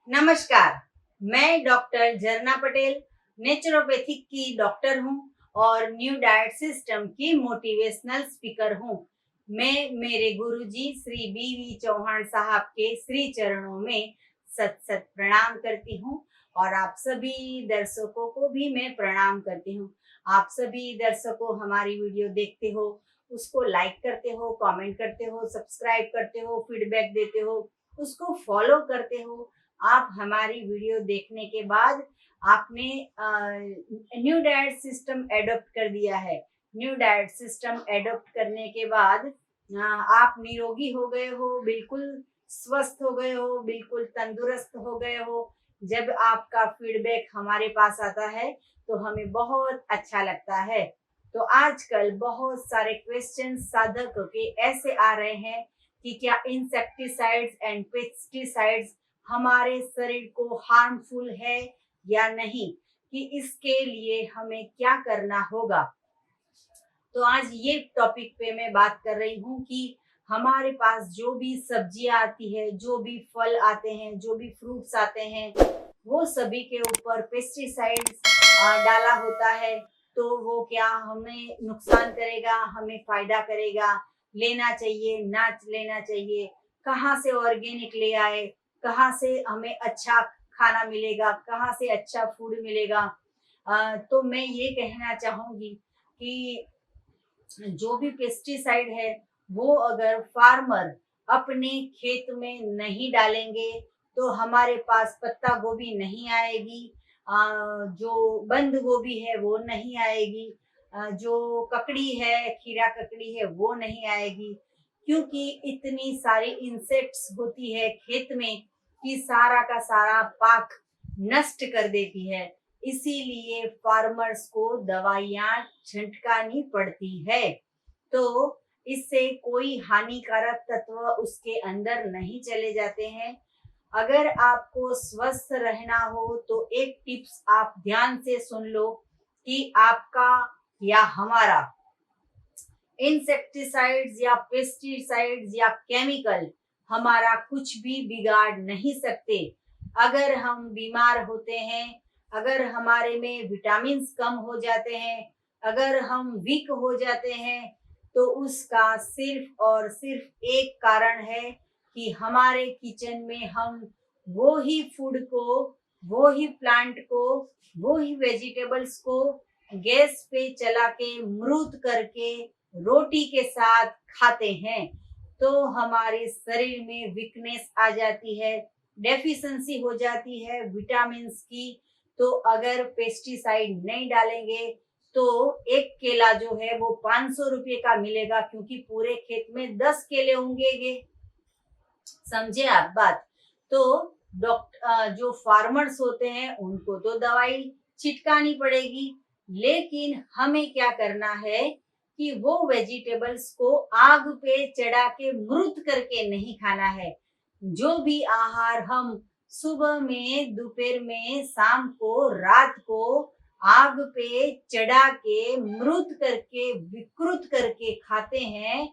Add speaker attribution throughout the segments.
Speaker 1: नमस्कार। मैं डॉक्टर झरना पटेल नेचुरोपैथिक की डॉक्टर हूँ और न्यू डाइट सिस्टम की मोटिवेशनल स्पीकर हूँ। मैं मेरे गुरुजी श्री बी.वी. चौहान साहब के श्री चरणों में सत सत प्रणाम करती हूँ और आप सभी दर्शकों को भी मैं प्रणाम करती हूँ। आप सभी दर्शकों हमारी वीडियो देखते हो, उसको लाइक करते हो, कमेंट करते हो, सब्सक्राइब करते हो, फीडबैक देते हो, उसको फॉलो करते हो। आप हमारी वीडियो देखने के बाद आपने न्यू डाइट सिस्टम एडॉप्ट कर दिया है। न्यू डाइट सिस्टम एडॉप्ट करने के बाद आप निरोगी हो गए हो, बिल्कुल स्वस्थ हो गए हो, बिल्कुल तंदुरुस्त हो गए हो। जब आपका फीडबैक हमारे पास आता है तो हमें बहुत अच्छा लगता है। तो आजकल बहुत सारे क्वेश्चन साधक के ऐसे आ रहे हैं कि क्या इंसेक्टिसाइड्स एंड पेस्टिसाइड्स हमारे शरीर को हार्मफुल है या नहीं, कि इसके लिए हमें क्या करना होगा। तो आज ये टॉपिक पे मैं बात कर रही हूँ कि हमारे पास जो भी सब्जियां आती है, जो भी फल आते हैं, जो भी फ्रूट्स आते हैं, वो सभी के ऊपर पेस्टिसाइड्स डाला होता है। तो वो क्या हमें नुकसान करेगा, हमें फायदा करेगा, लेना चाहिए ना लेना चाहिए, कहाँ से ऑर्गेनिक ले आए, कहाँ से हमें अच्छा खाना मिलेगा, कहाँ से अच्छा फूड मिलेगा। तो मैं ये कहना चाहूंगी कि जो भी पेस्टिसाइड है वो अगर फार्मर अपने खेत में नहीं डालेंगे तो हमारे पास पत्ता गोभी नहीं आएगी, जो बंद गोभी है वो नहीं आएगी, जो ककड़ी है, खीरा ककड़ी है वो नहीं आएगी, क्योंकि इतनी सारी इंसेक्ट्स होती है खेत में कि सारा का सारा पाक नष्ट कर देती है। इसीलिए फार्मर्स को दवाइयां छिड़कानी पड़ती है। तो इससे कोई हानिकारक तत्व उसके अंदर नहीं चले जाते हैं। अगर आपको स्वस्थ रहना हो तो एक टिप्स आप ध्यान से सुन लो कि आपका या हमारा इंसेक्टिसाइड्स या पेस्टिसाइड्स या केमिकल हमारा कुछ भी बिगाड़ नहीं सकते। अगर हम बीमार होते हैं, अगर हमारे में विटामिन्स कम हो जाते हैं, अगर हम वीक हो जाते हैं, तो उसका सिर्फ और सिर्फ एक कारण है कि हमारे किचन में हम वो ही फूड को, वो ही प्लांट को, वो ही वेजिटेबल्स को गैस पे चला के मृत करके रोटी के साथ खाते हैं। तो हमारे शरीर में वीकनेस आ जाती है, डेफिशिएंसी हो जाती है विटामिन्स की। तो अगर पेस्टिसाइड नहीं डालेंगे तो एक केला जो है वो 500 रुपये का मिलेगा, क्योंकि पूरे खेत में 10 केले होंगे। समझे आप बात। तो जो फार्मर्स होते हैं उनको तो दवाई छिटकानी पड़ेगी, लेकिन हमें क्या करना है कि वो वेजिटेबल्स को आग पे चढ़ा के मृत करके नहीं खाना है। जो भी आहार हम सुबह में, दोपहर में, शाम को, रात को आग पे चढ़ा के मृत करके विकृत करके खाते हैं,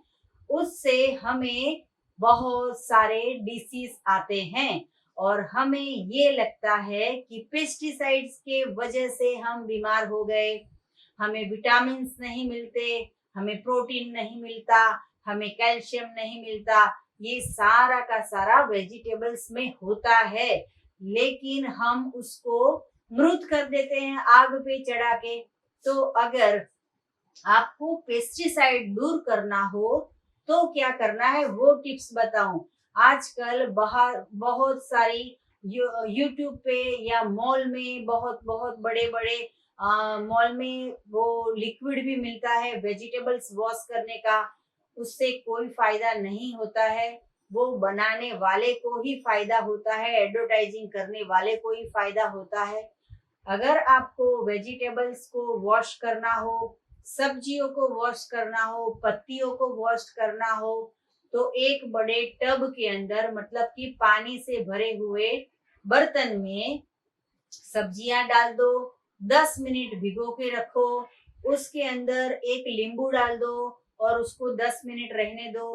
Speaker 1: उससे हमें बहुत सारे डिसीज आते हैं और हमें ये लगता है कि पेस्टिसाइड्स के वजह से हम बीमार हो गए, हमें विटामिन्स नहीं मिलते, हमें प्रोटीन नहीं मिलता, हमें कैल्शियम नहीं मिलता। ये सारा का सारा वेजिटेबल्स में होता है, लेकिन हम उसको मृत कर देते हैं आग पे चढ़ा के। तो अगर आपको पेस्टिसाइड दूर करना हो तो क्या करना है वो टिप्स बताऊं। आजकल बाहर बहुत सारी यूट्यूब पे या मॉल में बहुत बहुत बड़े बड़े मॉल में वो लिक्विड भी मिलता है वेजिटेबल्स वॉश करने का। उससे कोई फायदा नहीं होता है, वो बनाने वाले को ही फायदा होता है, एडवर्टाइजिंग करने वाले को ही फायदा होता है। अगर आपको वेजिटेबल्स को वॉश करना हो, सब्जियों को वॉश करना हो, पत्तियों को वॉश करना हो, तो एक बड़े टब के अंदर, मतलब कि पानी से भरे हुए बर्तन में सब्जियां डाल दो, 10 मिनट भिगो के रखो, उसके अंदर एक नींबू डाल दो और उसको 10 मिनट रहने दो।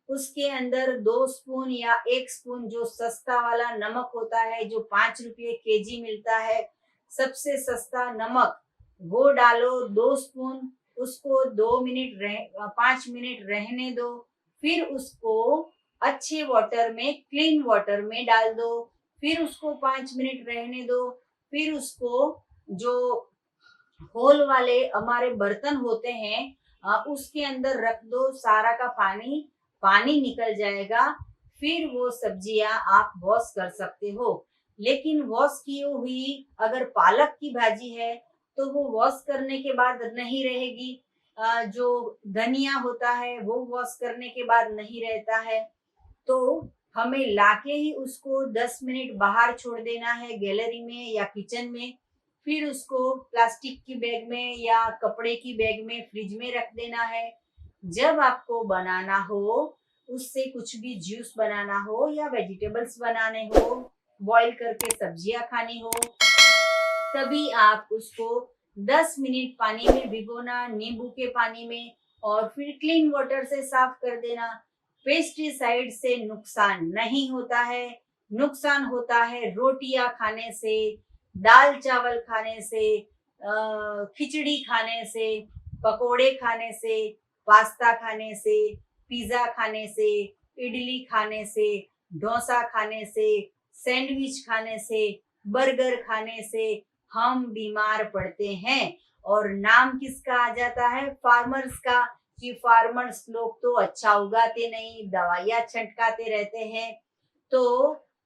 Speaker 1: उसके अंदर 2 स्पून या 1 स्पून जो सस्ता वाला नमक होता है, जो 5 रुपये केजी मिलता है, सबसे सस्ता नमक, वो डालो 2 स्पून। उसको 5 मिनट रहने दो। फिर उसको अच्छे वाटर में, क्लीन वाटर में डाल दो। फिर उसको 5 मिनट रहने दो। फिर उसको जो होल वाले हमारे बर्तन होते हैं, उसके अंदर रख दो। सारा का पानी पानी निकल जाएगा। फिर वो सब्जियां आप वॉश कर सकते हो। लेकिन वॉश की हुई अगर पालक की भाजी है तो वो वॉश करने के बाद नहीं रहेगी। जो धनिया होता है वो वॉश करने के बाद नहीं रहता है। तो हमें लाके ही उसको 10 मिनट बाहर छोड़ देना है, गैलरी में या किचन में। फिर उसको प्लास्टिक की बैग में या कपड़े की बैग में फ्रिज में रख देना है। जब आपको बनाना हो, उससे कुछ भी जूस बनाना हो या वेजिटेबल्स बनाने हो, बॉईल करके सब्जियां खानी हो, तभी आप उसको 10 मिनट पानी में भिगोना, नींबू के पानी में, और फिर क्लीन वाटर से साफ कर देना। पेस्टिसाइड से नुकसान नहीं होता है। नुकसान होता है रोटियां खाने से, दाल चावल खाने से, खिचड़ी खाने से, पकोड़े खाने से, पास्ता खाने से, पिज्जा खाने से, इडली खाने से, डोसा खाने से, सैंडविच खाने से, बर्गर खाने से हम बीमार पड़ते हैं। और नाम किसका आ जाता है? फार्मर्स का, कि फार्मर्स लोग तो अच्छा उगाते नहीं, दवाइयां छटकाते रहते हैं। तो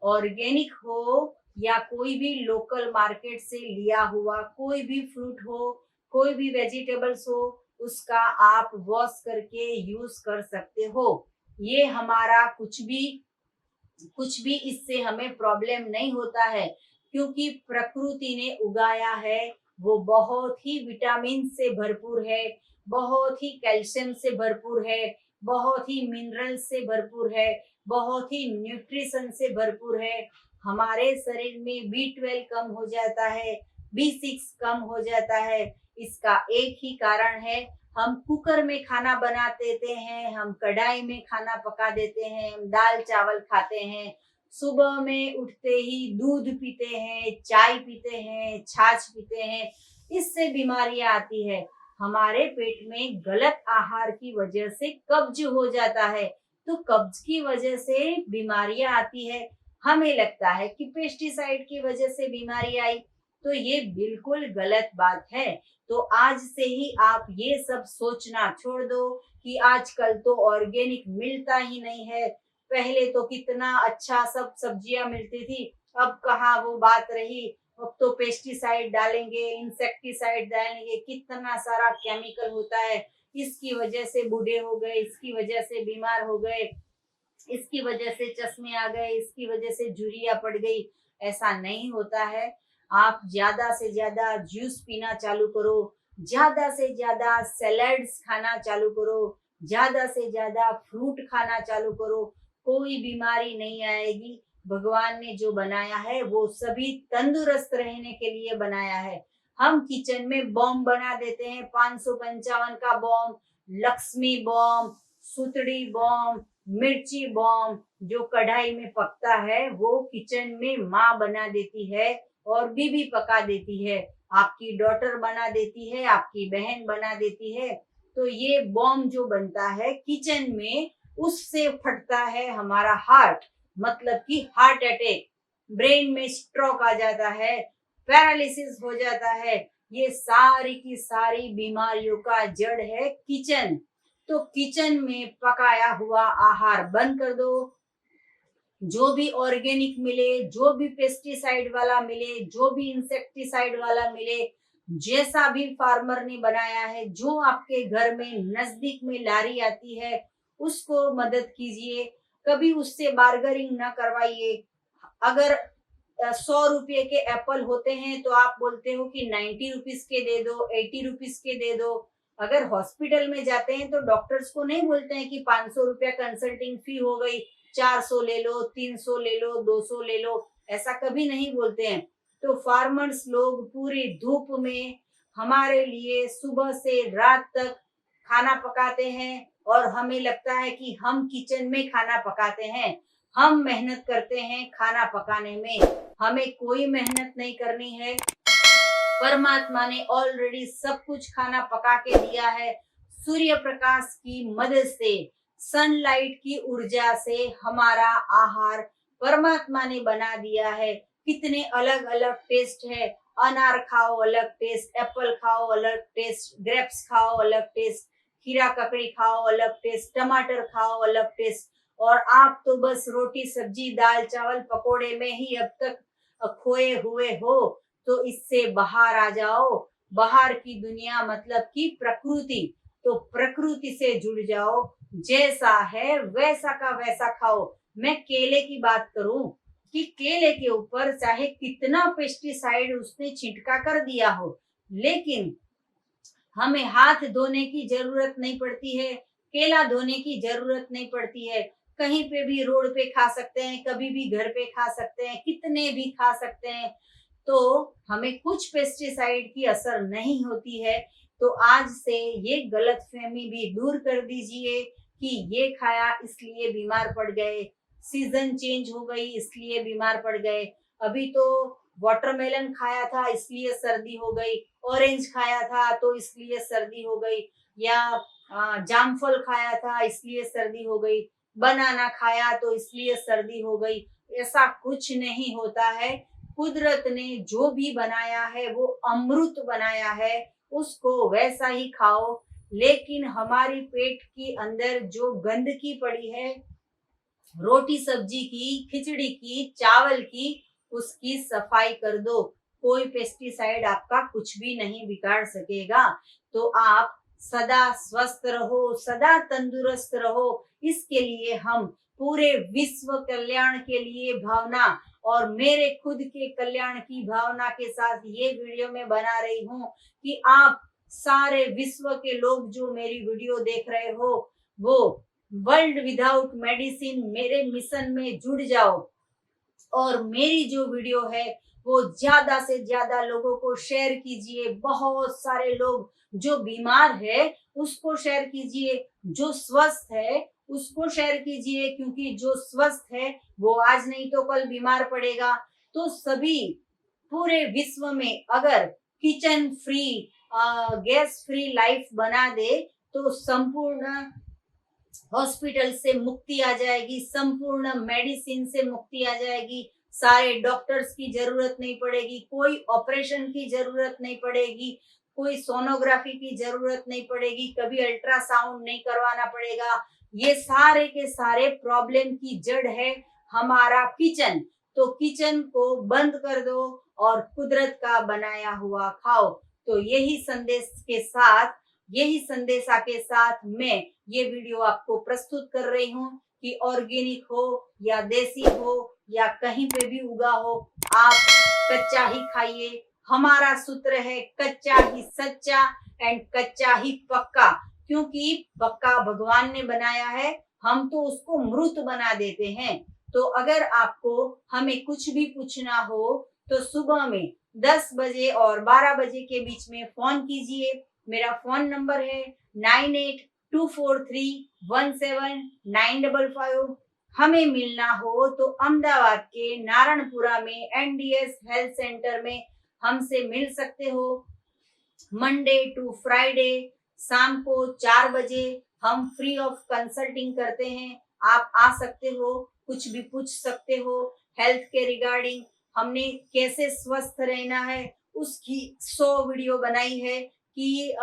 Speaker 1: ऑर्गेनिक हो या कोई भी लोकल मार्केट से लिया हुआ कोई भी फ्रूट हो, कोई भी वेजिटेबल्स हो, उसका आप वॉश करके यूज कर सकते हो। ये हमारा कुछ भी इससे हमें प्रॉब्लम नहीं होता है, क्योंकि प्रकृति ने उगाया है। वो बहुत ही विटामिन से भरपूर है, बहुत ही कैल्शियम से भरपूर है, बहुत ही मिनरल से भरपूर है, बहुत ही न्यूट्रिशन से भरपूर है। हमारे शरीर में B12 कम हो जाता है, B6 कम हो जाता है। इसका एक ही कारण है, हम कुकर में खाना बना देते हैं, हम कढ़ाई में खाना पका देते हैं, हम दाल चावल खाते हैं, सुबह में उठते ही दूध पीते हैं, चाय पीते हैं, छाछ पीते हैं। इससे बीमारियां आती है। हमारे पेट में गलत आहार की वजह से कब्ज हो जाता है। तो कब्ज की वजह से बीमारियां आती है। हमें लगता है कि पेस्टिसाइड की वजह से बीमारी आई, तो ये बिल्कुल गलत बात है। तो आज से ही आप ये सब सोचना छोड़ दो कि आजकल तो ऑर्गेनिक मिलता ही नहीं है। पहले तो कितना अच्छा सब सब्जियां मिलती थी, अब कहाँ वो बात रही। अब तो पेस्टिसाइड डालेंगे, इंसेक्टिसाइड डालेंगे, कितना सारा केमिकल होता है। इसकी वजह से बूढ़े हो गए, इसकी वजह से बीमार हो गए, इसकी वजह से चश्मे आ गए, इसकी वजह से झुर्रियां पड़ गई। ऐसा नहीं होता है। आप ज्यादा से ज्यादा जूस पीना चालू करो, ज्यादा से ज्यादा सैलेड्स खाना चालू करो, ज्यादा से ज्यादा फ्रूट खाना चालू करो। कोई बीमारी नहीं आएगी। भगवान ने जो बनाया है वो सभी तंदुरुस्त रहने के लिए बनाया है। हम किचन में बॉम्ब बना देते हैं, 555 का बॉम्ब, लक्ष्मी बॉम्ब, सुतड़ी बॉम्ब, मिर्ची बॉम्ब, जो कढ़ाई में पकता है वो किचन में माँ बना देती है और बीबी पका देती है, आपकी डॉटर बना देती है, आपकी बहन बना देती है। तो ये बॉम्ब जो बनता है किचन में, उससे फटता है हमारा हार्ट, मतलब कि हार्ट अटैक, ब्रेन में स्ट्रोक आ जाता है, पैरालिसिस हो जाता है। ये सारी की सारी बीमारियों का जड़ है किचन। तो किचन में पकाया हुआ आहार बंद कर दो। जो भी ऑर्गेनिक मिले, जो भी पेस्टिसाइड वाला मिले, जो भी इंसेक्टिसाइड वाला मिले, जैसा भी फार्मर ने बनाया है, जो आपके घर में नजदीक में लारी आती है, उसको मदद कीजिए। कभी उससे बार्गेनिंग ना करवाइए। अगर 100 रुपये के एप्पल होते हैं तो आप बोलते हो कि 90 रुपीज के दे दो, 80 रुपीज के दे दो। अगर हॉस्पिटल में जाते हैं तो डॉक्टर्स को नहीं बोलते हैं कि 500 रुपया कंसल्टिंग फी हो गई, 400 ले लो, 300 ले लो, 200 ले लो, ऐसा कभी नहीं बोलते हैं। तो फार्मर्स लोग पूरी धूप में हमारे लिए सुबह से रात तक खाना पकाते हैं और हमें लगता है कि हम किचन में खाना पकाते हैं, हम मेहनत करते हैं खाना पकाने में। हमें कोई मेहनत नहीं करनी है। परमात्मा ने ऑलरेडी सब कुछ खाना पका के दिया है। सूर्य प्रकाश की मदद से, सनलाइट की ऊर्जा से हमारा आहार परमात्मा ने बना दिया है। कितने अलग अलग टेस्ट है। अनार खाओ अलग टेस्ट, एप्पल खाओ अलग टेस्ट, ग्रेप्स खाओ अलग टेस्ट, खीरा ककड़ी खाओ अलग टेस्ट, टमाटर खाओ अलग टेस्ट। और आप तो बस रोटी सब्जी दाल चावल पकोड़े में ही अब तक खोए हुए हो। तो इससे बाहर आ जाओ। बाहर की दुनिया मतलब कि प्रकृति, तो प्रकृति से जुड़ जाओ। जैसा है वैसा का वैसा खाओ। मैं केले की बात करूं कि केले के ऊपर चाहे कितना पेस्टिसाइड उसने छिटका कर दिया हो, लेकिन हमें हाथ धोने की जरूरत नहीं पड़ती है, केला धोने की जरूरत नहीं पड़ती है। कहीं पे भी रोड पे खा सकते हैं, कभी भी घर पे खा सकते हैं, कितने भी खा सकते हैं। तो हमें कुछ पेस्टिसाइड की असर नहीं होती है। तो आज से ये गलतफहमी भी दूर कर दीजिए कि ये खाया इसलिए बीमार पड़ गए, सीजन चेंज हो गई इसलिए बीमार पड़ गए। अभी तो वाटरमेलन खाया था इसलिए सर्दी हो गई, ऑरेंज खाया था तो इसलिए सर्दी हो गई, या जामफल खाया था इसलिए सर्दी हो गई, बनाना खाया तो इसलिए सर्दी हो गई। ऐसा कुछ नहीं होता है। कुदरत ने जो भी बनाया है वो अमृत बनाया है, उसको वैसा ही खाओ। लेकिन हमारी पेट के अंदर जो गंदगी पड़ी है, रोटी सब्जी की, खिचड़ी की, चावल की, उसकी सफाई कर दो। कोई पेस्टिसाइड आपका कुछ भी नहीं बिगाड़ सकेगा। तो आप सदा स्वस्थ रहो, सदा तंदुरुस्त रहो। इसके लिए हम पूरे विश्व कल्याण के लिए भावना और मेरे खुद के कल्याण की भावना के साथ ये वीडियो में बना रही हूँ कि आप सारे विश्व के लोग जो मेरी वीडियो देख रहे हो, वो वर्ल्ड विदाउट मेडिसिन मेरे मिशन में जुड़ जाओ। और मेरी जो वीडियो है वो ज्यादा से ज्यादा लोगों को शेयर कीजिए। बहुत सारे लोग जो बीमार है उसको शेयर कीजिए, जो स्वस्थ है उसको शेयर कीजिए, क्योंकि जो स्वस्थ है वो आज नहीं तो कल बीमार पड़ेगा। तो सभी पूरे विश्व में अगर kitchen free, gas free life बना दे तो संपूर्ण हॉस्पिटल से मुक्ति आ जाएगी, संपूर्ण मेडिसिन से मुक्ति आ जाएगी। सारे डॉक्टर्स की जरूरत नहीं पड़ेगी, कोई ऑपरेशन की जरूरत नहीं पड़ेगी, कोई सोनोग्राफी की जरूरत नहीं पड़ेगी, कभी अल्ट्रासाउंड नहीं करवाना पड़ेगा। ये सारे के सारे प्रॉब्लम की जड़ है हमारा किचन। तो किचन को बंद कर दो और कुदरत का बनाया हुआ खाओ। तो यही संदेशा के साथ मैं ये वीडियो आपको प्रस्तुत कर रही हूँ कि ऑर्गेनिक हो या देसी हो या कहीं पे भी उगा हो, आप कच्चा ही खाइए। हमारा सूत्र है कच्चा ही सच्चा एंड कच्चा ही पक्का, क्योंकि पक्का भगवान ने बनाया है, हम तो उसको मृत बना देते हैं। तो अगर आपको हमें कुछ भी पूछना हो तो सुबह में 10 बजे और 12 बजे के बीच में फोन कीजिए। मेरा फोन नंबर है 9824317955। हमें मिलना हो तो अहमदाबाद के नारायणपुरा में एनडीएस हेल्थ सेंटर में हमसे मिल सकते हो। मंडे टू फ्राइडे शाम को 4 बजे हम फ्री ऑफ कंसल्टिंग करते हैं। आप आ सकते हो, कुछ भी पूछ सकते हो हेल्थ के रिगार्डिंग। हमने कैसे स्वस्थ रहना है उसकी 100 वीडियो बनाई है कि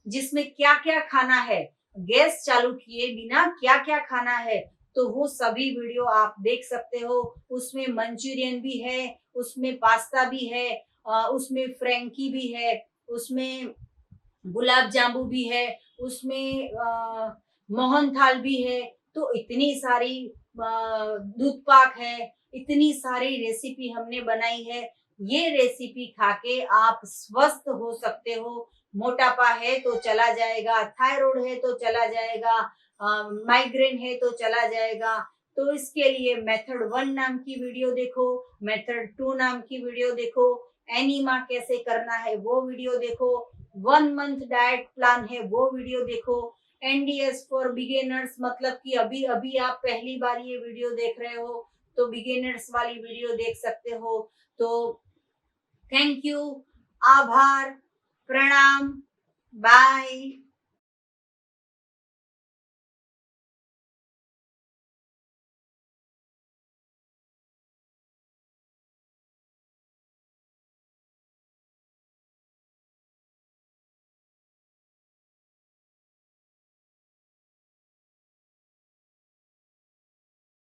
Speaker 1: जिसमें क्या क्या खाना है, गैस चालू किए बिना क्या क्या खाना है, तो वो सभी वीडियो आप देख सकते हो। उसमें मंचूरियन भी है, उसमें पास्ता भी है, उसमें फ्रैंकी भी है, उसमें गुलाब जामुन भी है, उसमें मोहन थाल भी है। तो इतनी सारी दूध पाक है, इतनी सारी रेसिपी हमने बनाई है। ये रेसिपी खा के आप स्वस्थ हो सकते हो। मोटापा है तो चला जाएगा, थायराइड है तो चला जाएगा, माइग्रेन है तो चला जाएगा। तो इसके लिए मेथड 1 नाम की वीडियो देखो, मेथड 2 नाम की वीडियो देखो, एनीमा कैसे करना है वो वीडियो देखो, 1 मंथ डाइट प्लान है वो वीडियो देखो। NDS फॉर बिगिनर्स मतलब कि अभी अभी आप पहली बार ये वीडियो देख रहे हो तो बिगिनर्स वाली वीडियो देख सकते हो। तो थैंक यू, आभार, प्रणाम, बाय।